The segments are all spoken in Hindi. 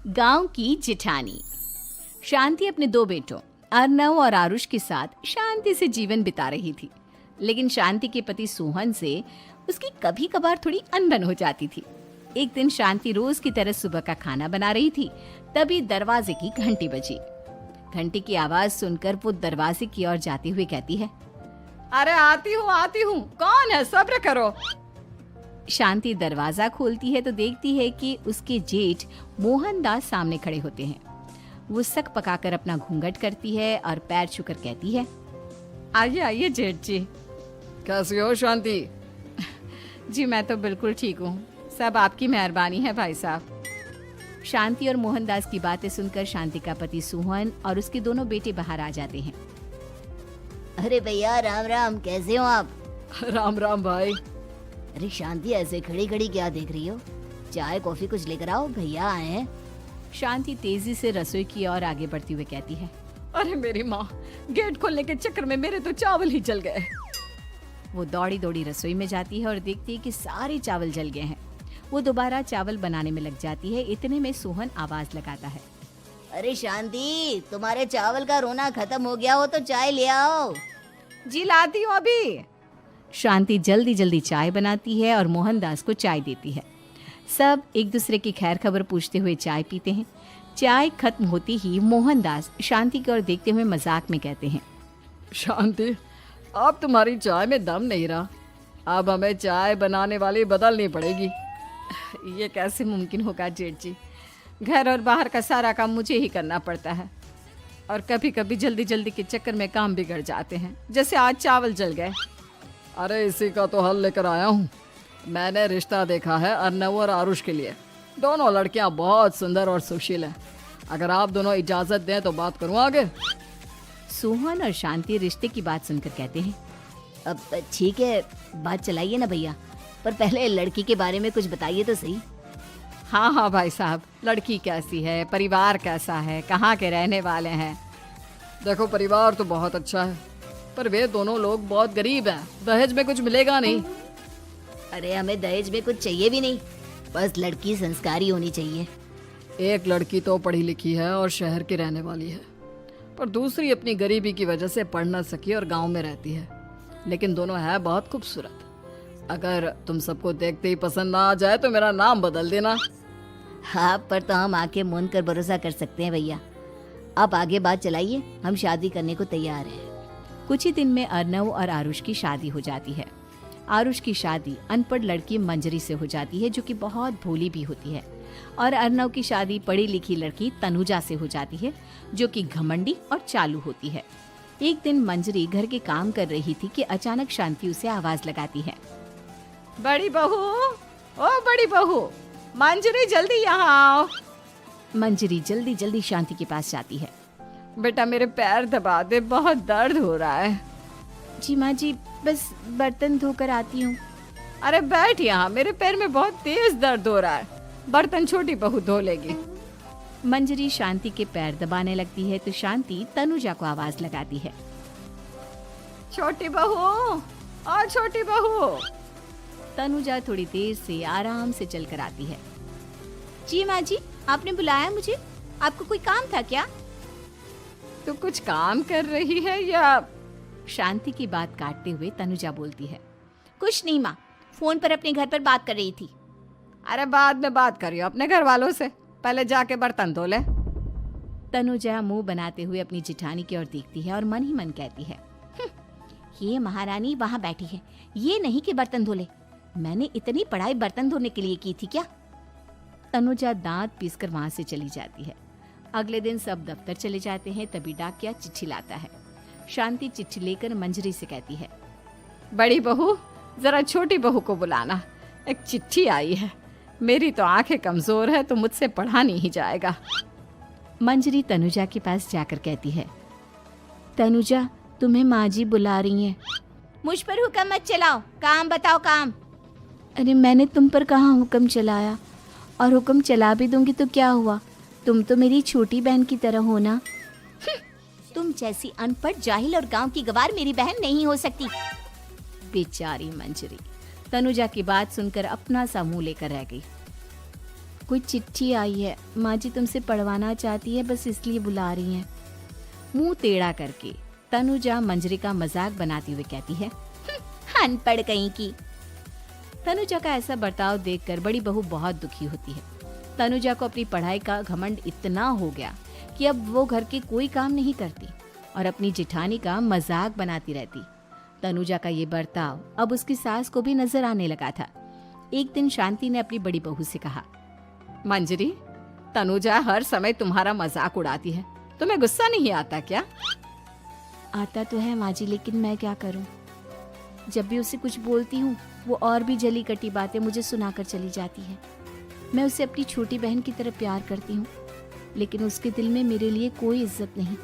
गांव की जिठानी। शांति अपने दो बेटों अर्नव और आरुष के साथ शांति से जीवन बिता रही थी, लेकिन शांति के पति सोहन से उसकी कभी कभार थोड़ी अनबन हो जाती थी। एक दिन शांति रोज की तरह सुबह का खाना बना रही थी, तभी दरवाजे की घंटी बजी। घंटी की आवाज सुनकर वो दरवाजे की ओर जाते हुए कहती है, अरे आती हूँ, कौन है, सब्र करो। शांति दरवाजा खोलती है तो देखती है कि उसके जेठ मोहनदास सामने खड़े होते हैं। वो सक पकाकर अपना घूंघट करती है और पैर छूकर कहती है, आइए आइए जेठ जी। कैसी हो शांति? जी मैं तो बिल्कुल ठीक हूँ, सब आपकी मेहरबानी है भाई साहब। शांति और मोहनदास की बातें सुनकर शांति का पति सोहन और उसके दोनों बेटे बाहर आ जाते हैं। अरे भैया राम राम, कैसे हो आप? राम राम भाई। अरे शांति, ऐसे खड़ी खड़ी क्या देख रही हो? चाय कॉफी कुछ लेकर आओ, भैया आए हैं। शांति तेजी से रसोई की ओर आगे बढ़ती हुई कहती है, अरे मेरी माँ, गेट खोलने के चक्कर में मेरे तो चावल ही जल गए। वो दौड़ी दौड़ी रसोई में जाती है और देखती है कि सारे चावल जल गए हैं। वो दोबारा चावल बनाने में लग जाती है। इतने में सोहन आवाज लगाता है, अरे शांति, तुम्हारे चावल का रोना खत्म हो गया हो तो चाय ले आओ। जी लाती हूँ अभी। शांति जल्दी जल्दी चाय बनाती है और मोहनदास को चाय देती है। सब एक दूसरे की खैर खबर पूछते हुए चाय पीते हैं। चाय खत्म होती ही मोहनदास शांति की ओर देखते हुए मजाक में कहते हैं, शांति, अब तुम्हारी चाय में दम नहीं रहा, अब हमें चाय बनाने वाली बदलनी पड़ेगी। ये कैसे मुमकिन होगा जेठ जी, घर और बाहर का सारा काम मुझे ही करना पड़ता है और कभी कभी जल्दी जल्दी के चक्कर में काम बिगड़ जाते हैं, जैसे आज चावल जल गए। अरे इसी का तो हल लेकर आया हूँ। मैंने रिश्ता देखा है अर्नव और आरुष के लिए। दोनों लड़कियां बहुत सुंदर और सुशील हैं। अगर आप दोनों इजाजत दें तो बात करूँ आगे। सोहन और शांति रिश्ते की बात सुनकर कहते हैं, अब ठीक है, बात चलाइए ना भैया, पर पहले लड़की के बारे में कुछ बताइए तो सही। हाँ हाँ भाई साहब, लड़की कैसी है, परिवार कैसा है, कहाँ के रहने वाले हैं? देखो, परिवार तो बहुत अच्छा है, पर वे दोनों लोग बहुत गरीब हैं। दहेज में कुछ मिलेगा नहीं। अरे हमें दहेज में कुछ चाहिए भी नहीं, बस लड़की संस्कारी होनी चाहिए। एक लड़की तो पढ़ी लिखी है और शहर की रहने वाली है, पर दूसरी अपनी गरीबी की वजह से पढ़ न सकी और गांव में रहती है, लेकिन दोनों है बहुत खूबसूरत। अगर तुम सबको देखते ही पसंद ना आ जाए तो मेरा नाम बदल देना। हाँ, पर तो हम आंखें मूंद कर भरोसा कर सकते हैं भैया। आप आगे बात चलाइए, हम शादी करने को तैयार हैं। कुछ ही दिन में अर्नव और आरुष की शादी हो जाती है। आरुष की शादी अनपढ़ लड़की मंजरी से हो जाती है, जो कि बहुत भोली भी होती है, और अर्नव की शादी पढ़ी लिखी लड़की तनुजा से हो जाती है, जो कि घमंडी और चालू होती है। एक दिन मंजरी घर के काम कर रही थी कि अचानक शांति उसे आवाज लगाती है, बड़ी बहू, ओ बड़ी बहू, मंजरी जल्दी यहाँ आओ। मंजरी जल्दी जल्दी शांति के पास जाती है। बेटा मेरे पैर दबा दे, बहुत दर्द हो रहा है। जी माँ जी, बस बर्तन धोकर आती हूँ। अरे बैठ यहाँ, मेरे पैर में बहुत तेज दर्द हो रहा है, बर्तन छोटी बहू धो लेगी। मंजरी शांति के पैर दबाने लगती है तो शांति तनुजा को आवाज लगाती है, छोटी बहू, ओ छोटी बहू। तनुजा थोड़ी देर से आराम से चलकर आती है। जी माँ जी, आपने बुलाया मुझे, आपको कोई काम था क्या? तू कुछ काम कर रही है या? शांति की बात काटते हुए तनुजा बोलती है, कुछ नहीं माँ, फोन पर अपने घर पर बात कर रही थी। अरे बाद में बात करियो अपने घर वालों से, पहले जाके बर्तन धो ले। तनुजा मुंह बनाते हुए अपनी जिठानी की ओर देखती है और मन ही मन कहती है, ये महारानी वहाँ बैठी है, ये नहीं कि बर्तन धो ले। मैंने इतनी पढ़ाई बर्तन धोने के लिए की थी क्या? तनुजा दांत पीसकर वहां से चली जाती है। अगले दिन सब दफ्तर चले जाते हैं, तभी डाकिया चिट्ठी लाता है। शांति चिट्ठी लेकर मंजरी से कहती है, बड़ी बहू, जरा छोटी बहू को बुलाना, एक चिट्ठी आई है। मेरी तो आंखें कमजोर है तो मुझसे पढ़ा नहीं जाएगा। मंजरी तनुजा के पास जाकर कहती है, तनुजा, तुम्हें माँ जी बुला रही हैं। मुझ पर हुक्म मत चलाओ, काम बताओ काम। अरे मैंने तुम पर कहाँ हुक्म चलाया, और हुक्म चला भी दूंगी तो क्या हुआ, तुम तो मेरी छोटी बहन की तरह हो ना। तुम जैसी अनपढ़, जाहिल और गांव की गवार मेरी बहन नहीं हो सकती। बेचारी मंजरी तनुजा की बात सुनकर अपना सा मुंह लेकर रह गई। कोई चिट्ठी आई है, माँ जी तुमसे पढ़वाना चाहती है, बस इसलिए बुला रही हैं। मुंह टेढ़ा करके तनुजा मंजरी का मजाक बनाती हुए कहती है, अनपढ़ कहीं की। तनुजा का ऐसा बर्ताव देखकर बड़ी बहू बहुत दुखी होती है। तनुजा को अपनी पढ़ाई का घमंड इतना हो गया कि अब वो घर के कोई काम नहीं करती और अपनी जेठानी का मजाक बनाती रहती। तनुजा का ये बर्ताव अब उसकी सास को भी नजर आने लगा था। एक दिन शांति ने अपनी बड़ी बहू से कहा, मंजरी, तनुजा हर समय तुम्हारा मजाक उड़ाती है, तुम्हें गुस्सा नहीं आता क्या? आता तो है माँ जी, लेकिन मैं क्या करूं? जब भी उसे कुछ बोलती हूँ वो और भी जली कटी बातें मुझे सुनाकर चली जाती है। मैं उसे अपनी छोटी बहन की तरह प्यार करती हूँ, लेकिन उसके दिल में मेरे लिए कोई इज्जत नहीं।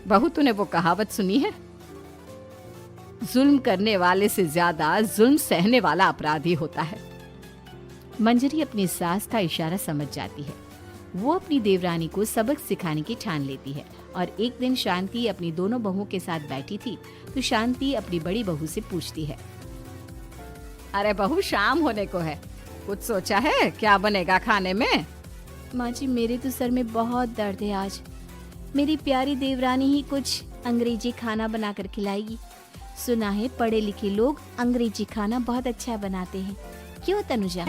बहू, तूने वो कहावत सुनी है, जुल्म करने वाले से ज्यादा जुल्म सहने वाला अपराधी होता है। मंजरी अपनी सास का इशारा समझ जाती है। वो अपनी देवरानी को सबक सिखाने की ठान लेती है और एक दिन शांति अपनी दोनों बहुओं के साथ बैठी थी तो शांति अपनी बड़ी बहू से पूछती है, अरे बहू, शाम होने को है, कुछ सोचा है क्या बनेगा खाने में? माँ जी, मेरे तो सर में बहुत दर्द है आज। मेरी प्यारी देवरानी ही कुछ अंग्रेजी खाना बनाकर खिलाएगी। सुना है पढ़े लिखे लोग अंग्रेजी खाना बहुत अच्छा बनाते हैं, क्यों तनुजा?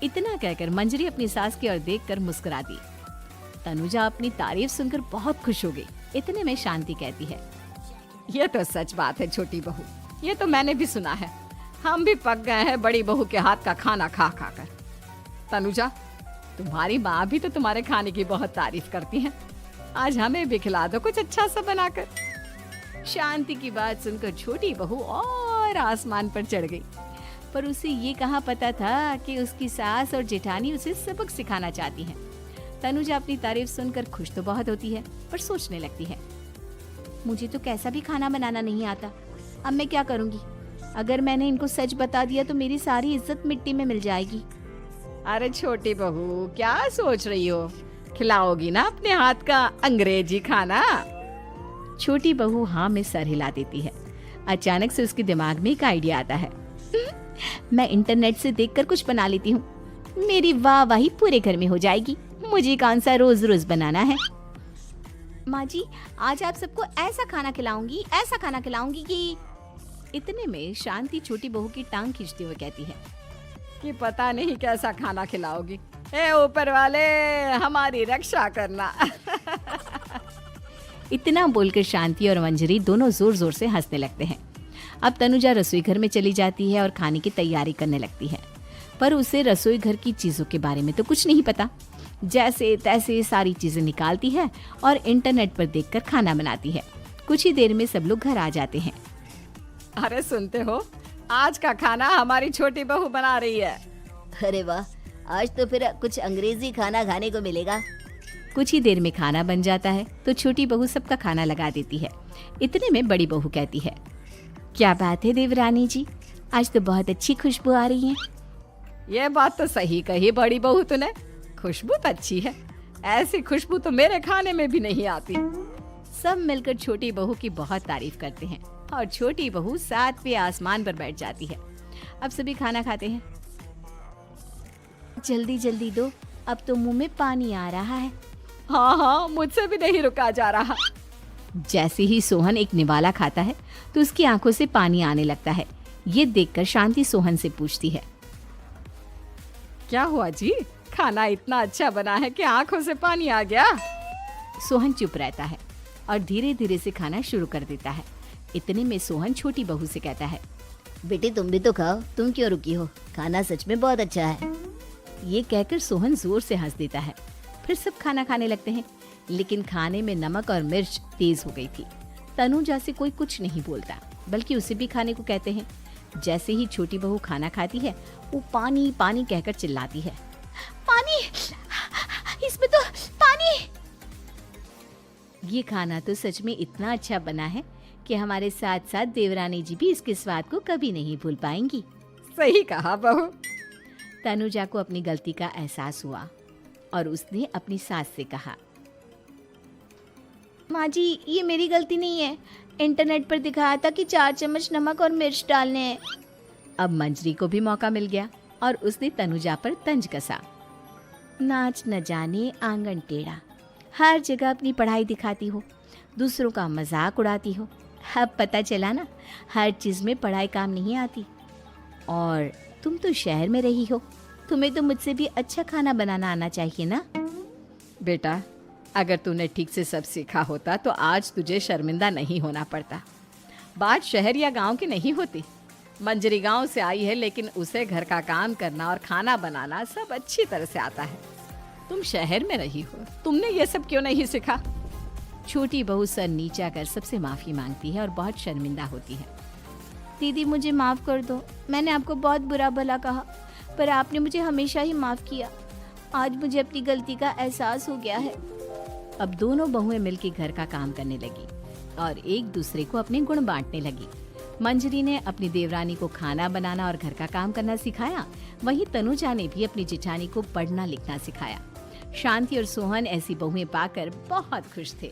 इतना कहकर मंजरी अपनी सास की ओर देखकर मुस्कुरा दी। तनुजा अपनी तारीफ सुनकर बहुत खुश हो गई। इतने में शांति कहती है, ये तो सच बात है छोटी बहू, ये तो मैंने भी सुना है। हम भी पक गए हैं बड़ी बहू के हाथ का खाना खा खा कर। तनुजा, तुम्हारी माँ भी तो तुम्हारे खाने की बहुत तारीफ करती है, आज हमें भी खिला दो कुछ अच्छा सा बनाकर। शांति की बात सुनकर छोटी बहू और आसमान पर चढ़ गई, पर उसे ये कहाँ पता था कि उसकी सास और जेठानी उसे सबक सिखाना चाहती हैं। तनुजा अपनी तारीफ सुनकर खुश तो बहुत होती है, पर सोचने लगती है, मुझे तो कैसा भी खाना बनाना नहीं आता, अब मैं क्या करूंगी? अगर मैंने इनको सच बता दिया तो मेरी सारी इज्जत मिट्टी में मिल जाएगी। अरे छोटी बहू, क्या सोच रही हो? खिलाओगी ना अपने हाथ का अंग्रेजी खाना? छोटी बहू हाँ में सर हिला देती है। अचानक से उसके दिमाग में एक आइडिया आता है, मैं इंटरनेट से देखकर कुछ बना लेती हूँ, मेरी वाहवाही पूरे घर में हो जाएगी। मुझे कौन सा रोज रोज बनाना है। माँ जी, आज आप सबको ऐसा खाना खिलाऊंगी, ऐसा खाना खिलाऊंगी कि। इतने में शांति छोटी बहू की टांग खींचते हुए कहती है कि पता नहीं कैसा खाना खिलाओगी, ए ऊपर वाले हमारी रक्षा करना। इतना बोलकर शांति और मंजरी दोनों जोर जोर से हंसने लगते हैं। अब तनुजा रसोई घर में चली जाती है और खाने की तैयारी करने लगती है, पर उसे रसोई घर की चीजों के बारे में तो कुछ नहीं पता। जैसे तैसे सारी चीजें निकालती है और इंटरनेट पर देखकर खाना बनाती है। कुछ ही देर में सब लोग घर आ जाते हैं। अरे सुनते हो, आज का खाना हमारी छोटी बहू बना रही है। अरे वाह, आज तो फिर कुछ अंग्रेजी खाना खाने को मिलेगा। कुछ ही देर में खाना बन जाता है तो छोटी बहू सबका खाना लगा देती है। इतने में बड़ी बहू कहती है, क्या बात है देवरानी जी, आज तो बहुत अच्छी खुशबू आ रही है। ये बात तो सही कही बड़ी बहू तूने, खुशबू तो अच्छी है, ऐसी खुशबू तो मेरे खाने में भी नहीं आती। सब मिलकर छोटी बहू की बहुत तारीफ करते हैं और छोटी बहू 7वें आसमान पर बैठ जाती है। अब सभी खाना खाते हैं। जल्दी जल्दी दो, अब तो मुंह में पानी आ रहा है। हाँ हाँ, मुझसे भी नहीं रुका जा रहा। जैसे ही सोहन एक निवाला खाता है तो उसकी आंखों से पानी आने लगता है। ये देखकर शांति सोहन से पूछती है, क्या हुआ जी, खाना इतना अच्छा बना है कि आंखों से पानी आ गया? सोहन चुप रहता है और धीरे धीरे से खाना शुरू कर देता है। इतने में सोहन छोटी बहू से कहता है, बेटी तुम भी तो खाओ, तुम क्यों रुकी हो, खाना सच में बहुत अच्छा है। ये कहकर सोहन जोर से हंस देता है। फिर सब खाना खाने लगते हैं, लेकिन खाने में नमक और मिर्च तेज हो गई थी। तनुजा से कोई कुछ नहीं बोलता, बल्कि उसे भी खाने को कहते हैं। जैसे ही छोटी बहू खाना खाती है वो पानी पानी कहकर चिल्लाती है, पानी, इसमें तो पानी। ये खाना तो सच में इतना अच्छा बना है कि हमारे साथ साथ देवरानी जी भी इसके स्वाद को कभी नहीं भूल पाएंगी। सही कहा बहू। तनुजा को अपनी गलती का एहसास हुआ और उसने अपनी सास से कहा, माँ जी ये मेरी गलती नहीं है, इंटरनेट पर दिखाया था कि 4 चम्मच नमक और मिर्च डालने हैं। अब मंजरी को भी मौका मिल गया और उसने तनुजा पर तंज कसा। नाच न जाने आंगन टेढ़ा, हर जगह अपनी पढ़ाई दिखाती हो, दूसरों का मजाक उड़ाती हो। अब पता चला ना, हर चीज़ में पढ़ाई काम नहीं आती। और तुम तो शहर में रही हो, तुम्हें तो मुझसे भी अच्छा खाना बनाना आना चाहिए ना। बेटा, अगर तूने ठीक से सब सीखा होता तो आज तुझे शर्मिंदा नहीं होना पड़ता। बात शहर या गांव की नहीं होती। मंजरी गांव से आई है, लेकिन उसे घर का काम करना और खाना बनाना सब अच्छी तरह से आता है। तुम शहर में रही हो, तुमने ये सब क्यों नहीं सीखा? छोटी बहू सर नीचा कर सबसे माफ़ी मांगती है और बहुत शर्मिंदा होती है। दीदी मुझे माफ़ कर दो, मैंने आपको बहुत बुरा भला कहा, पर आपने मुझे हमेशा ही माफ़ किया। आज मुझे अपनी गलती का एहसास हो गया है। अब दोनों बहुएं मिलकर घर का काम करने लगी और एक दूसरे को अपने गुण बांटने लगी। मंजरी ने अपनी देवरानी को खाना बनाना और घर का काम करना सिखाया, वहीं तनुजा ने भी अपनी जेठानी को पढ़ना लिखना सिखाया। शांति और सोहन ऐसी बहुएं पाकर बहुत खुश थे।